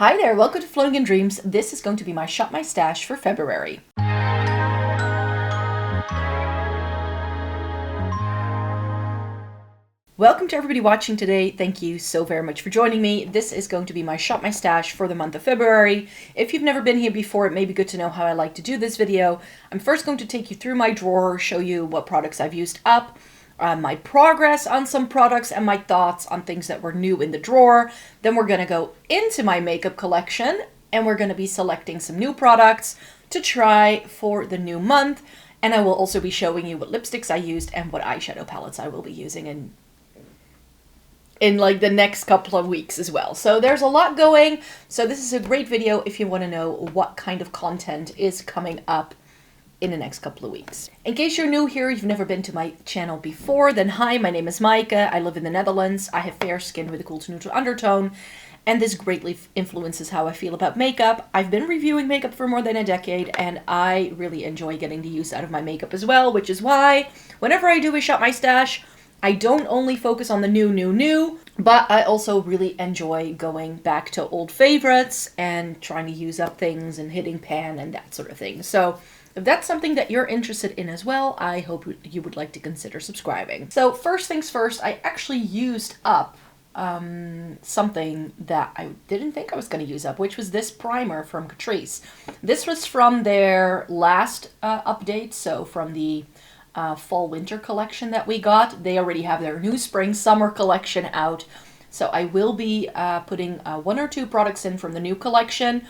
Hi there, welcome to Floating in Dreams. This is going to be my Shop My Stash for February. Welcome to everybody watching today. Thank you so very much for joining me. This is going to be my Shop My Stash for the month of February. If you've never been here before, it may be good to know how I like to do this video. I'm first going to take you through my drawer, show you what products I've used up, my progress on some products, and my thoughts on things that were new in the drawer. Then we're going to go into my makeup collection, and we're going to be selecting some new products to try for the new month. And I will also be showing you what lipsticks I used and what eyeshadow palettes I will be using in like the next couple of weeks as well. So there's a lot going. So this is a great video if you want to know what kind of content is coming up in the next couple of weeks. In case you're new here, you've never been to my channel before, then hi, my name is Maaike. I live in the Netherlands. I have fair skin with a cool to neutral undertone, and this greatly influences how I feel about makeup. I've been reviewing makeup for more than a decade, and I really enjoy getting the use out of my makeup as well, which is why whenever I do a Shop My Stash, I don't only focus on the new, but I also really enjoy going back to old favorites and trying to use up things and hitting pan and that sort of thing. So if that's something that you're interested in as well, I hope you would like to consider subscribing. So first things first, I actually used up something that I didn't think I was going to use up, which was this primer from Catrice. This was from their last update, so from the fall-winter collection that we got. They already have their new spring-summer collection out, so I will be putting one or two products in from the new collection.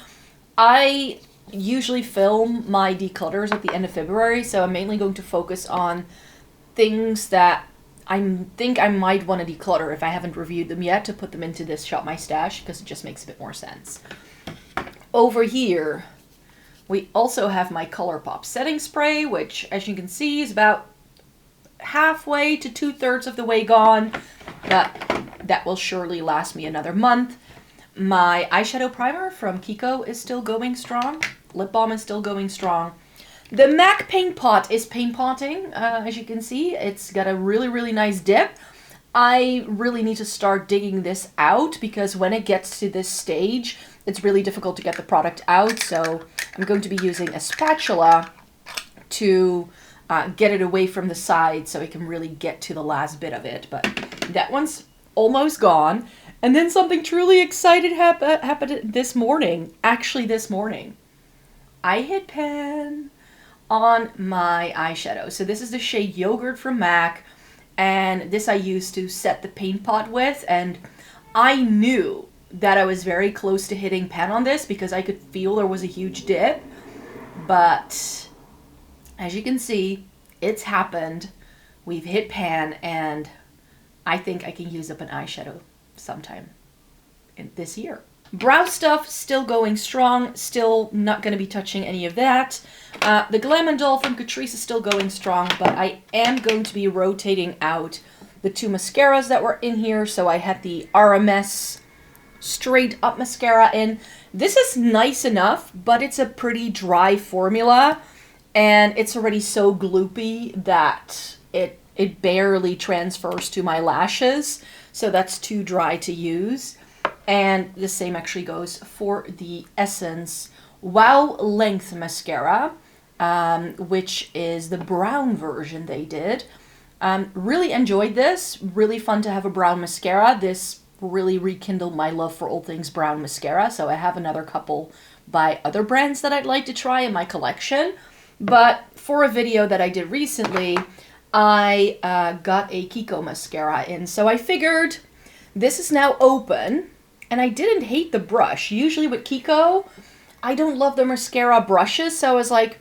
I usually film my declutters at the end of February, so I'm mainly going to focus on things that I think I might want to declutter if I haven't reviewed them yet, to put them into this Shop My Stash, because it just makes a bit more sense. Over here, we also have my ColourPop setting spray, which, as you can see, is about halfway to 2/3 of the way gone, but that will surely last me another month. My eyeshadow primer from Kiko is still going strong. Lip balm is still going strong. The MAC paint pot is paint potting, as you can see. It's got a really nice dip. I really need to start digging this out, because when it gets to this stage, it's really difficult to get the product out. So I'm going to be using a spatula to get it away from the side so it can really get to the last bit of it. But that one's almost gone. And then something truly exciting happened this morning. Actually, this morning, I hit pan on my eyeshadow. So this is the shade Yogurt from MAC, and this I used to set the paint pot with, and I knew that I was very close to hitting pan on this because I could feel there was a huge dip, but as you can see, it's happened. We've hit pan, and I think I can use up an eyeshadow sometime in this year. Brow stuff still going strong, still not going to be touching any of that. The Glam & Doll from Catrice is still going strong, but I am going to be rotating out the two mascaras that were in here. So I had the RMS Straight Up mascara in. This is nice enough, but it's a pretty dry formula, and it's already so gloopy that it barely transfers to my lashes, so that's too dry to use. And the same actually goes for the Essence Wow Length Mascara, which is the brown version they did. Really enjoyed this. Really fun to have a brown mascara. This really rekindled my love for all things brown mascara, so I have another couple by other brands that I'd like to try in my collection. But for a video that I did recently, I got a Kiko mascara in, so I figured this is now open. And I didn't hate the brush. Usually with Kiko, I don't love the mascara brushes, so I was like,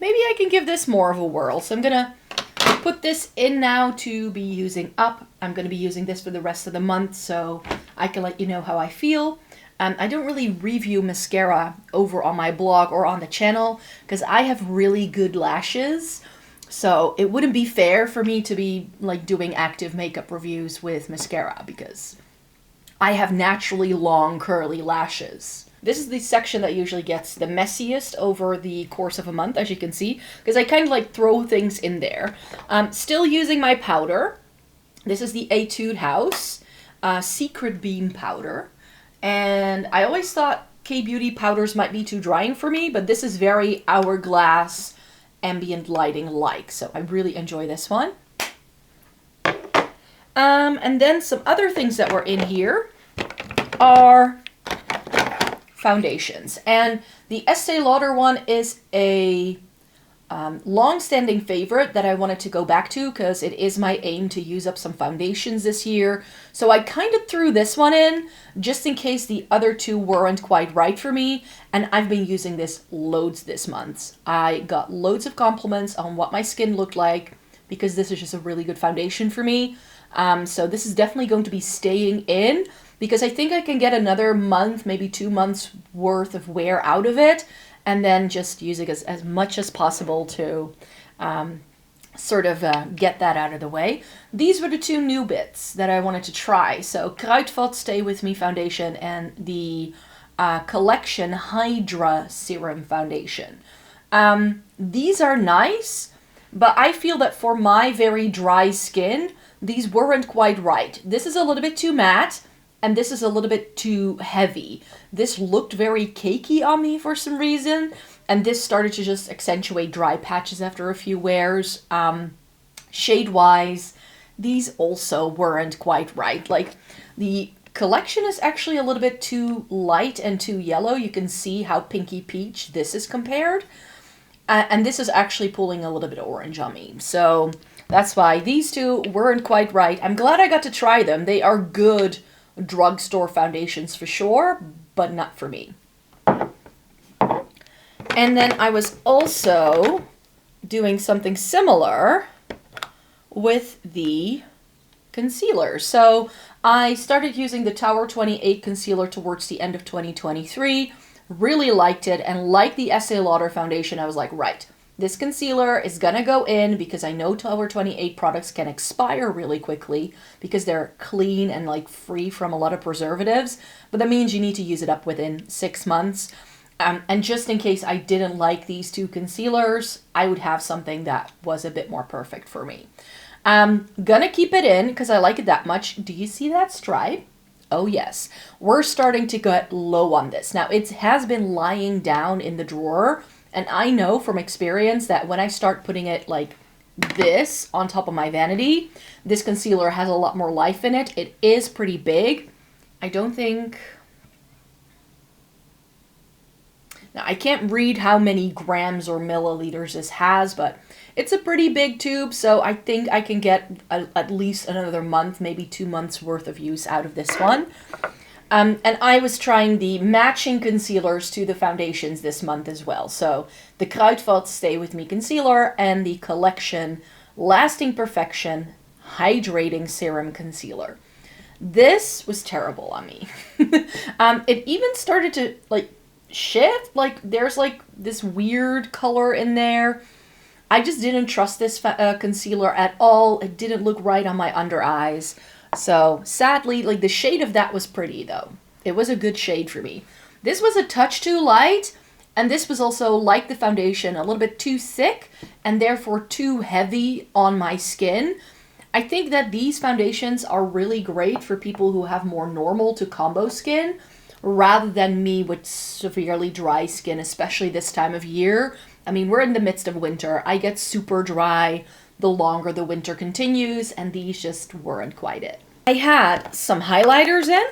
maybe I can give this more of a whirl. So I'm gonna put this in now to be using up. I'm gonna be using this for the rest of the month, so I can let you know how I feel. I don't really review mascara over on my blog or on the channel, because I have really good lashes. So it wouldn't be fair for me to be like doing active makeup reviews with mascara, because I have naturally long curly lashes. This is the section that usually gets the messiest over the course of a month, as you can see, because I kind of like throw things in there. Still using my powder. This is the Etude House Secret Beam powder. And I always thought K-Beauty powders might be too drying for me, but this is very Hourglass ambient lighting-like, so I really enjoy this one. And then some other things that were in here are foundations. And the Estee Lauder one is a long-standing favorite that I wanted to go back to because it is my aim to use up some foundations this year. So I kind of threw this one in just in case the other two weren't quite right for me. And I've been using this loads this month. I got loads of compliments on what my skin looked like because this is just a really good foundation for me. So this is definitely going to be staying in because I think I can get another month, maybe 2 months worth of wear out of it, and then just use it as much as possible to get that out of the way. These were the two new bits that I wanted to try. So Kruidvat Stay With Me foundation and the Collection Hydra Serum foundation. These are nice, but I feel that for my very dry skin, these weren't quite right. This is a little bit too matte, and this is a little bit too heavy. This looked very cakey on me for some reason, and this started to just accentuate dry patches after a few wears. Shade-wise, these also weren't quite right. Like, the Collection is actually a little bit too light and too yellow. You can see how pinky peach this is compared. And this is actually pulling a little bit of orange on me. So that's why these two weren't quite right. I'm glad I got to try them. They are good drugstore foundations for sure, but not for me. And then I was also doing something similar with the concealer. So I started using the Tower 28 concealer towards the end of 2023. Really liked it, and like the Estee Lauder foundation, I was like, right, this concealer is gonna go in because I know Tower 28 products can expire really quickly because they're clean and like free from a lot of preservatives, but that means you need to use it up within 6 months. And just in case I didn't like these two concealers, I would have something that was a bit more perfect for me. Gonna keep it in because I like it that much. Do you see that stripe? Oh yes, we're starting to get low on this. Now it has been lying down in the drawer, and I know from experience that when I start putting it like this on top of my vanity, this concealer has a lot more life in it. It is pretty big. I don't think... Now I can't read how many grams or milliliters this has, but it's a pretty big tube, so I think I can get at least another month, maybe 2 months worth of use out of this one. And I was trying the matching concealers to the foundations this month as well. So the Kruidvat Stay With Me concealer and the Collection Lasting Perfection Hydrating Serum Concealer. This was terrible on me. It even started to like shift, like there's like this weird color in there. I just didn't trust this concealer at all. It didn't look right on my under eyes. So sadly, like the shade of that was pretty though. It was a good shade for me. This was a touch too light, and this was also, like the foundation, a little bit too thick and therefore too heavy on my skin. I think that these foundations are really great for people who have more normal to combo skin, rather than me with severely dry skin, especially this time of year. I mean, we're in the midst of winter. I get super dry the longer the winter continues, and these just weren't quite it. I had some highlighters in,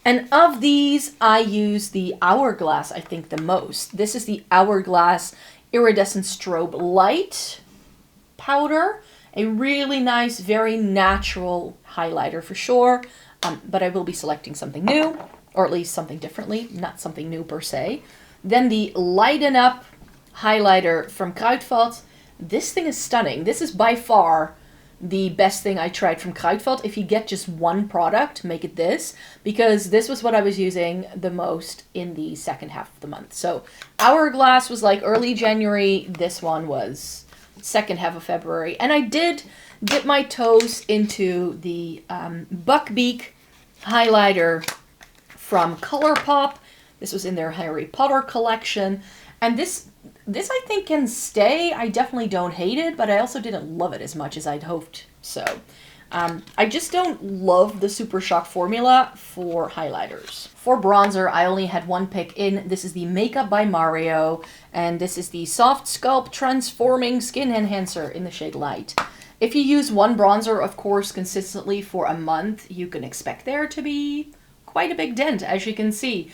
and of these, I used the Hourglass, I think, the most. This is the Hourglass Iridescent Strobe Light powder. A really nice, very natural highlighter for sure, but I will be selecting something new, or at least something differently, not something new per se. Then the Lighten Up highlighter from Kruidvat. This thing is stunning. This is by far the best thing I tried from Kruidvat. If you get just one product, make it this, because this was what I was using the most in the second half of the month. So Hourglass was like early January. This one was second half of February. And I did dip my toes into the Buckbeak highlighter from ColourPop. This was in their Harry Potter collection. And this I think can stay. I definitely don't hate it, but I also didn't love it as much as I'd hoped so. I just don't love the Super Shock formula for highlighters. For bronzer, I only had one pick in. This is the Makeup by Mario, and this is the Soft Sculpt Transforming Skin Enhancer in the shade Light. If you use one bronzer, of course, consistently for a month, you can expect there to be quite a big dent, as you can see.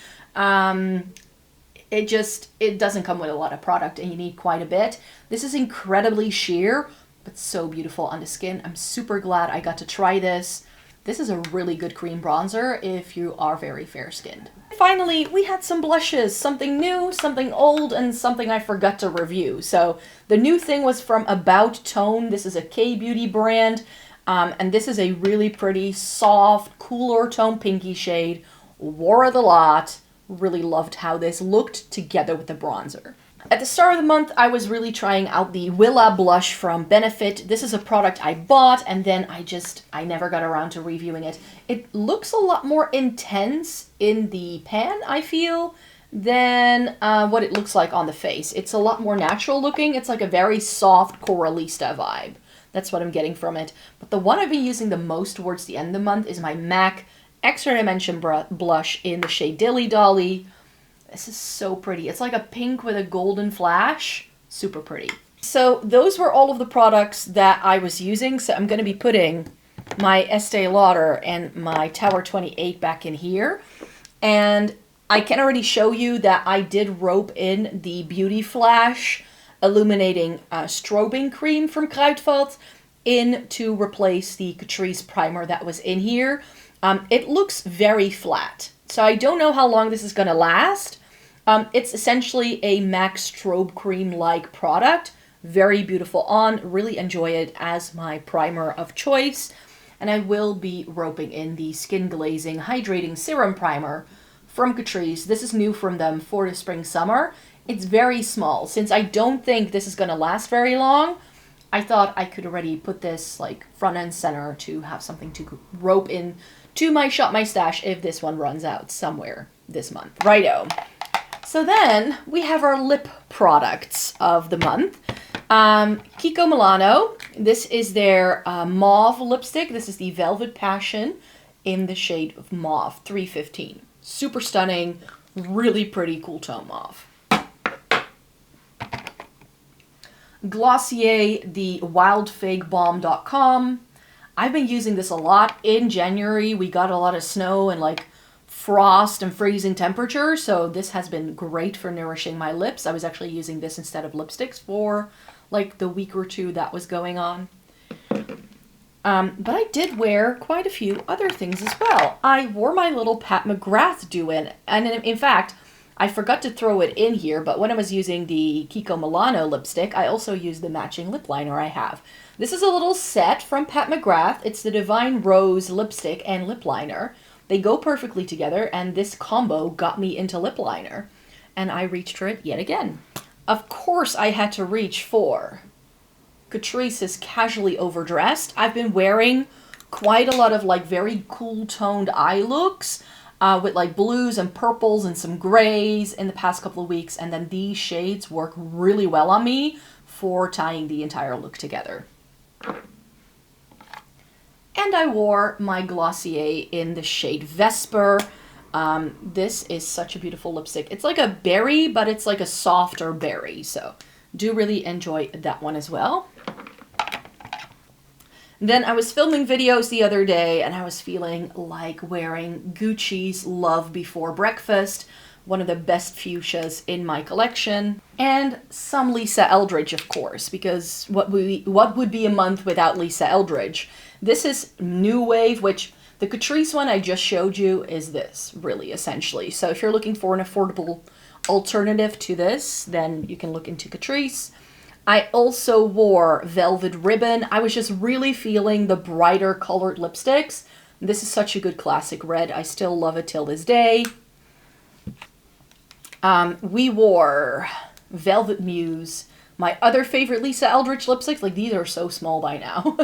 It doesn't come with a lot of product, and you need quite a bit. This is incredibly sheer, but so beautiful on the skin. I'm super glad I got to try this. This is a really good cream bronzer if you are very fair-skinned. Finally, we had some blushes, something new, something old, and something I forgot to review. So the new thing was from About Tone. This is a K-beauty brand, and this is a really pretty, soft, cooler tone pinky shade. Wore it a lot. Really loved how this looked together with the bronzer. At the start of the month, I was really trying out the Willa blush from Benefit. This is a product I bought, and then I never got around to reviewing it. It looks a lot more intense in the pan, I feel, than what it looks like on the face. It's a lot more natural looking. It's like a very soft Coralista vibe. That's what I'm getting from it. But the one I've been using the most towards the end of the month is my MAC Extra Dimension blush in the shade Dilly Dolly. This is so pretty. It's like a pink with a golden flash. Super pretty. So those were all of the products that I was using. So I'm going to be putting my Estee Lauder and my Tower 28 back in here. And I can already show you that I did rope in the Beauty Flash Illuminating Strobing Cream from Kruidvat in to replace the Catrice primer that was in here. It looks very flat. So I don't know how long this is going to last. It's essentially a MAC strobe cream-like product. Very beautiful on. Really enjoy it as my primer of choice. And I will be roping in the Skin Glazing Hydrating Serum Primer from Catrice. This is new from them for the spring-summer. It's very small. Since I don't think this is going to last very long, I thought I could already put this like front and center to have something to rope in to my Shop My Stash if this one runs out somewhere this month. Righto. So then we have our lip products of the month. Kiko Milano. This is their mauve lipstick. This is the Velvet Passion in the shade of mauve, 315. Super stunning, really pretty cool tone mauve. Glossier, the wildfigbomb.com. I've been using this a lot. In January, we got a lot of snow and like frost and freezing temperature, so this has been great for nourishing my lips. I was actually using this instead of lipsticks for like the week or two that was going on. But I did wear quite a few other things as well. I wore my little Pat McGrath do-in, and in fact, I forgot to throw it in here, but when I was using the Kiko Milano lipstick, I also used the matching lip liner I have. This is a little set from Pat McGrath. It's the Divine Rose lipstick and lip liner. They go perfectly together, and this combo got me into lip liner, and I reached for it yet again. Of course, I had to reach for Catrice's Casually Overdressed. I've been wearing quite a lot of like very cool toned eye looks with like blues and purples and some grays in the past couple of weeks, and then these shades work really well on me for tying the entire look together. And I wore my Glossier in the shade Vesper. This is such a beautiful lipstick. It's like a berry, but it's like a softer berry, so do really enjoy that one as well. Then I was filming videos the other day, and I was feeling like wearing Gucci's Love Before Breakfast, one of the best fuchsias in my collection, and some Lisa Eldridge, of course, because what would be a month without Lisa Eldridge? This is New Wave, which the Catrice one I just showed you is this, really, essentially. So if you're looking for an affordable alternative to this, then you can look into Catrice. I also wore Velvet Ribbon. I was just really feeling the brighter colored lipsticks. This is such a good classic red. I still love it till this day. We wore Velvet Muse, my other favorite Lisa Eldridge lipsticks. Like, these are so small by now.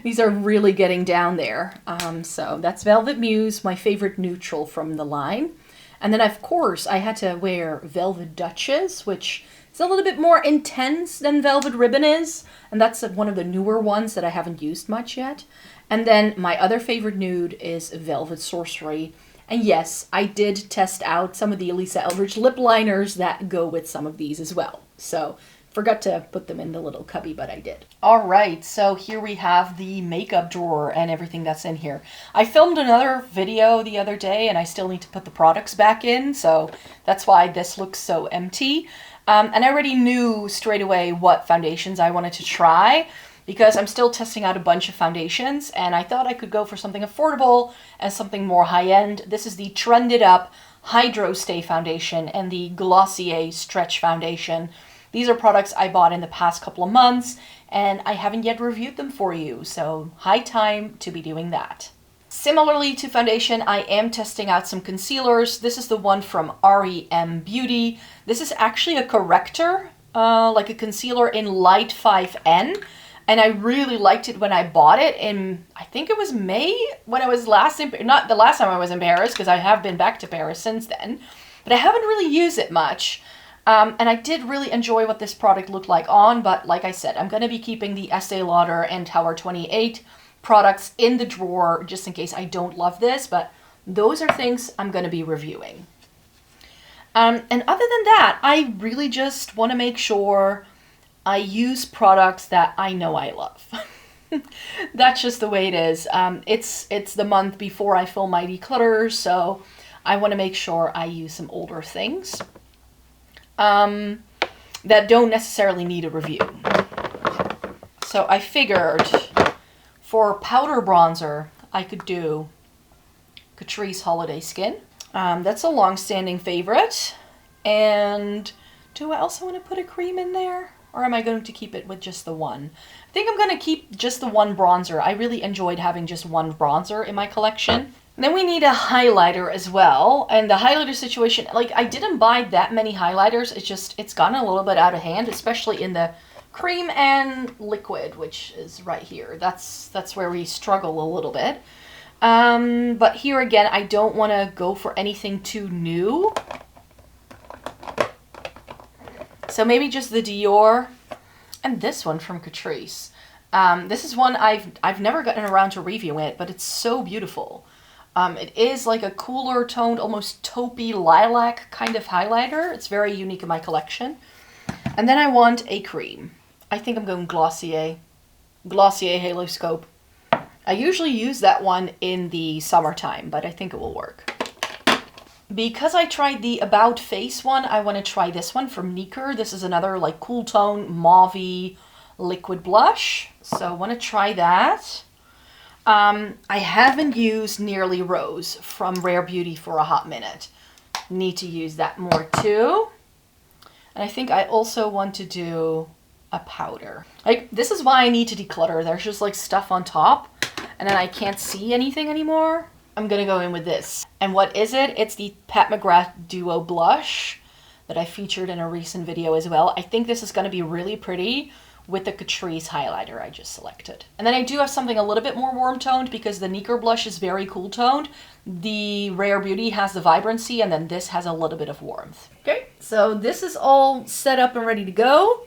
These are really getting down there. So that's Velvet Muse, my favorite neutral from the line. And then, of course, I had to wear Velvet Duchess, which is a little bit more intense than Velvet Ribbon is. And that's one of the newer ones that I haven't used much yet. And then my other favorite nude is Velvet Sorcery. And yes, I did test out some of the Lisa Eldridge lip liners that go with some of these as well. So forgot to put them in the little cubby, but I did. All right, so here we have the makeup drawer and everything that's in here. I filmed another video the other day and I still need to put the products back in, so that's why this looks so empty. And I already knew straight away what foundations I wanted to try, because I'm still testing out a bunch of foundations, and I thought I could go for something affordable and something more high-end. This is the Trended Up Hydro Stay Foundation and the Glossier Stretch Foundation. These are products I bought in the past couple of months, and I haven't yet reviewed them for you, so high time to be doing that. Similarly to foundation, I am testing out some concealers. This is the one from REM Beauty. This is actually a corrector, like a concealer in Light 5N. And I really liked it when I bought it in, I think it was May, when I was last in, not the last time I was in Paris, because I have been back to Paris since then, but I haven't really used it much. And I did really enjoy what this product looked like on, but like I said, I'm going to be keeping the Estee Lauder and Tower 28 products in the drawer, just in case I don't love this, but those are things I'm going to be reviewing. And other than that, I really just want to make sure I use products that I know I love. That's just the way it is. It's the month before I film my declutter, so I want to make sure I use some older things that don't necessarily need a review. So I figured for powder bronzer, I could do Catrice Holiday Skin. That's a long-standing favorite. And do I also want to put a cream in there? Or am I going to keep it with just the one? I think I'm going to keep just the one bronzer. I really enjoyed having just one bronzer in my collection. And then we need a highlighter as well. And the highlighter situation, like I didn't buy that many highlighters. It's gotten a little bit out of hand, especially in the cream and liquid, which is right here. That's where we struggle a little bit. But here again, I don't want to go for anything too new. So maybe just the Dior and this one from Catrice. This is one I've never gotten around to reviewing it, but it's so beautiful. It is like a cooler toned, almost taupey lilac kind of highlighter. It's very unique in my collection. And then I want a cream. I think I'm going Glossier Halo Scope. I usually use that one in the summertime, but I think it will work. Because I tried the About Face one, I want to try this one from Nieker. This is another like cool tone mauve-y liquid blush. So I want to try that. I haven't used Nearly Rose from Rare Beauty for a hot minute. Need to use that more too. And I think I also want to do a powder. Like, this is why I need to declutter. There's just like stuff on top and then I can't see anything anymore. I'm gonna go in with this. And what is it? It's the Pat McGrath Duo Blush that I featured in a recent video as well. I think this is gonna be really pretty with the Catrice highlighter I just selected. And then I do have something a little bit more warm toned because the Nieker blush is very cool toned. The Rare Beauty has the vibrancy and then this has a little bit of warmth. Okay, so this is all set up and ready to go.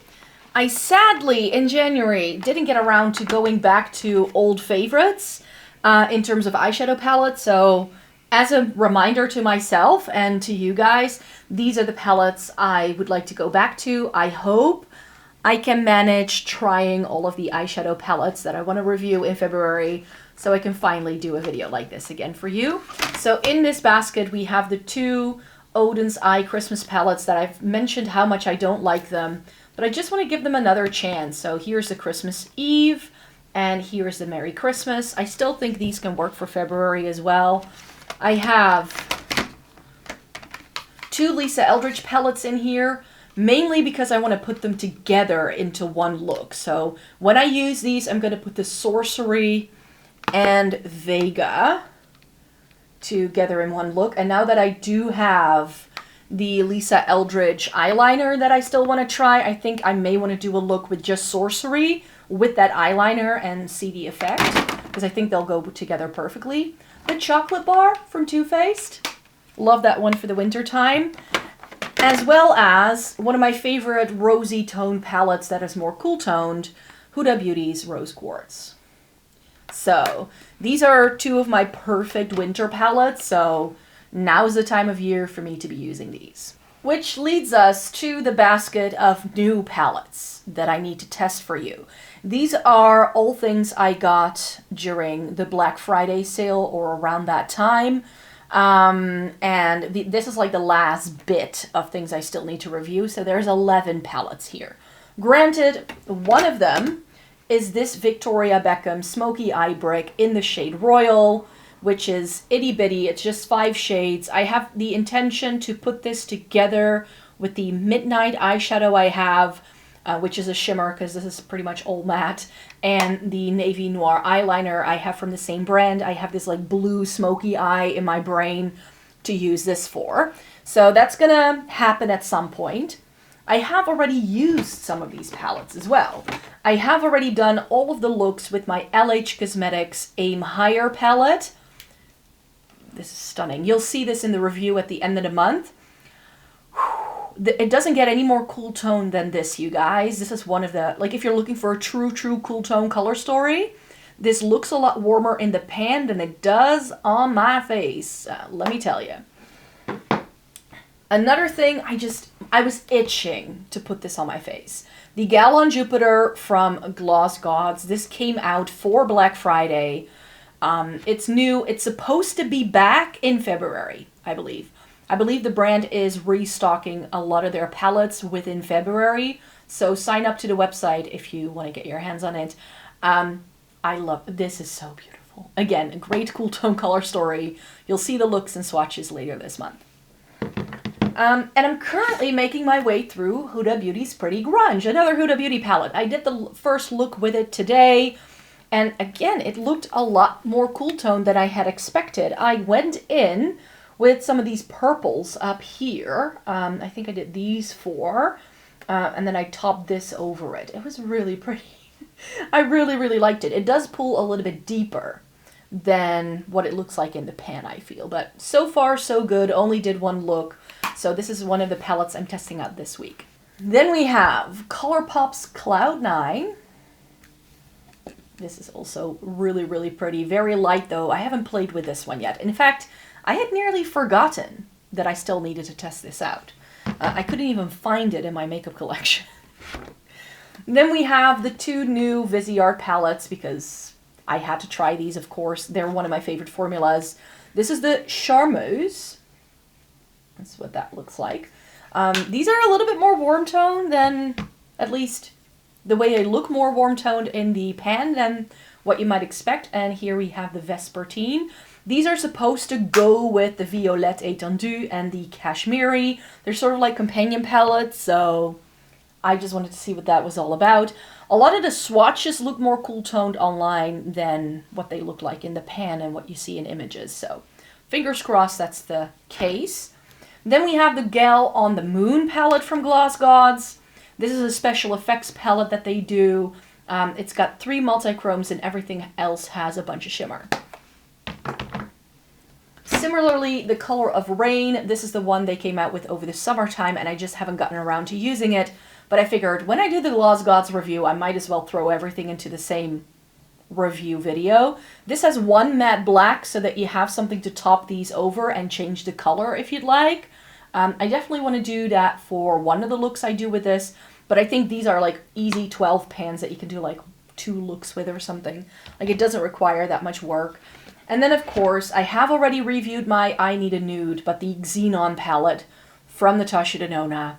I sadly, in January, didn't get around to going back to old favorites in terms of eyeshadow palettes. So as a reminder to myself and to you guys, these are the palettes I would like to go back to. I hope I can manage trying all of the eyeshadow palettes that I want to review in February so I can finally do a video like this again for you. So in this basket, we have the two Odin's Eye Christmas palettes that I've mentioned how much I don't like them, but I just want to give them another chance. So here's the Christmas Eve and here's the Merry Christmas. I still think these can work for February as well. I have two Lisa Eldridge palettes in here, mainly because I want to put them together into one look. So when I use these, I'm going to put the Sorcery and Vega together in one look. And now that I do have the Lisa Eldridge eyeliner that I still want to try, I think I may want to do a look with just Sorcery with that eyeliner and see the effect, because I think they'll go together perfectly. The Chocolate Bar from Too Faced. Love that one for the winter time. As well as one of my favorite rosy tone palettes that is more cool toned, Huda Beauty's Rose Quartz. So these are two of my perfect winter palettes, so now's the time of year for me to be using these. Which leads us to the basket of new palettes that I need to test for you. These are all things I got during the Black Friday sale or around that time. This is like the last bit of things I still need to review. So there's 11 palettes here. Granted, one of them is this Victoria Beckham Smoky Eye Brick in the shade Royal, which is itty bitty. It's just 5 shades. I have the intention to put this together with the Midnight eyeshadow I have, which is a shimmer because this is pretty much all matte, and the Navy Noir eyeliner I have from the same brand. I have this like blue smoky eye in my brain to use this for. So that's gonna happen at some point. I have already used some of these palettes as well. I have already done all of the looks with my LH Cosmetics Aim Higher palette. This is stunning. You'll see this in the review at the end of the month. It doesn't get any more cool tone than this, you guys. This is one of the, like if you're looking for a true cool tone color story, this looks a lot warmer in the pan than it does on my face. Let me tell you. Another thing, I was itching to put this on my face. The Gal on Jupiter from Gloss Gods. This came out for Black Friday. It's new. It's supposed to be back in February, I believe. I believe the brand is restocking a lot of their palettes within February. So sign up to the website if you want to get your hands on it. I love, this is so beautiful. Again, a great cool tone color story. You'll see the looks and swatches later this month. And I'm currently making my way through Huda Beauty's Pretty Grunge, another Huda Beauty palette. I did the first look with it today, and again, it looked a lot more cool tone than I had expected. I went in with some of these purples up here. I think I did these 4, and then I topped this over it. It was really pretty. I really liked it. It does pull a little bit deeper than what it looks like in the pan, I feel, but so far so good. Only did one look. So this is one of the palettes I'm testing out this week. Then we have ColourPop's Cloud 9. This is also really pretty. Very light though. I haven't played with this one yet. In fact, I had nearly forgotten that I still needed to test this out. I couldn't even find it in my makeup collection. Then we have the 2 new Viseart palettes because I had to try these, of course. They're one of my favorite formulas. This is the Charmeuse. That's what that looks like. These are a little bit more warm toned than, at least the way they look, more warm toned in the pan than what you might expect. And here we have the Vespertine. These are supposed to go with the Violette Étendue and the Cashmere. They're sort of like companion palettes, so I just wanted to see what that was all about. A lot of the swatches look more cool toned online than what they look like in the pan and what you see in images. So fingers crossed that's the case. Then we have the Gal on the Moon palette from Gloss Gods. This is a special effects palette that they do. It's got 3 multi-chromes and everything else has a bunch of shimmer. Similarly, the Color of Rain. This is the one they came out with over the summertime and I just haven't gotten around to using it. But I figured when I do the Gloss Gods review, I might as well throw everything into the same review video. This has 1 matte black so that you have something to top these over and change the color if you'd like. I definitely want to do that for one of the looks I do with this, but I think these are like easy 12 pans that you can do like 2 looks with or something. Like it doesn't require that much work. And then of course, I have already reviewed my I Need a Nude, but the Xenon palette from Natasha Denona.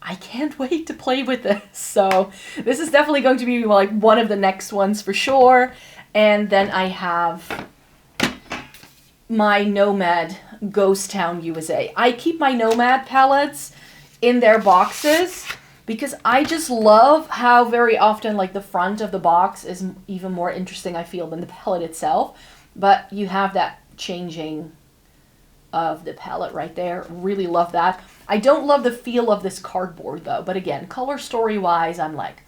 I can't wait to play with this. So this is definitely going to be like one of the next ones for sure. And then I have my Nomad Ghost Town USA. I keep my Nomad palettes in their boxes because I just love how very often like the front of the box is even more interesting, I feel, than the palette itself. But you have that changing of the palette right there. Really love that. I don't love the feel of this cardboard though, but again, color story wise, I'm like,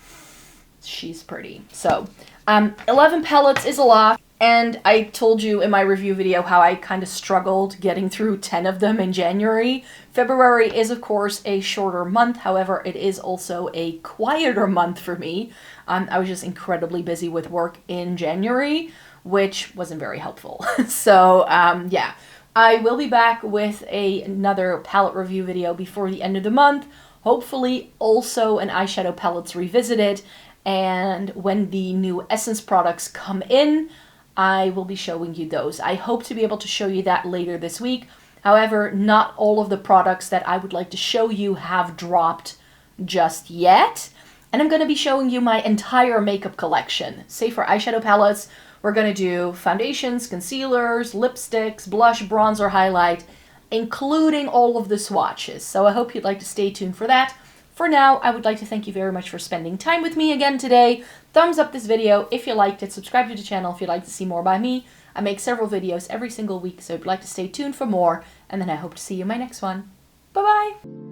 she's pretty. So 11 palettes is a lot, and I told you in my review video how I kind of struggled getting through 10 of them in January. February is of course a shorter month, however it is also a quieter month for me. I was just incredibly busy with work in January, which wasn't very helpful. So yeah, I will be back with another palette review video before the end of the month. Hopefully also an eyeshadow palettes revisited. And when the new Essence products come in, I will be showing you those. I hope to be able to show you that later this week. However, not all of the products that I would like to show you have dropped just yet. And I'm going to be showing you my entire makeup collection. Say for eyeshadow palettes, we're going to do foundations, concealers, lipsticks, blush, bronzer, highlight, including all of the swatches. So I hope you'd like to stay tuned for that. For now, I would like to thank you very much for spending time with me again today. Thumbs up this video if you liked it. Subscribe to the channel if you'd like to see more by me. I make several videos every single week, so if you'd like to stay tuned for more. And then I hope to see you in my next one. Bye-bye!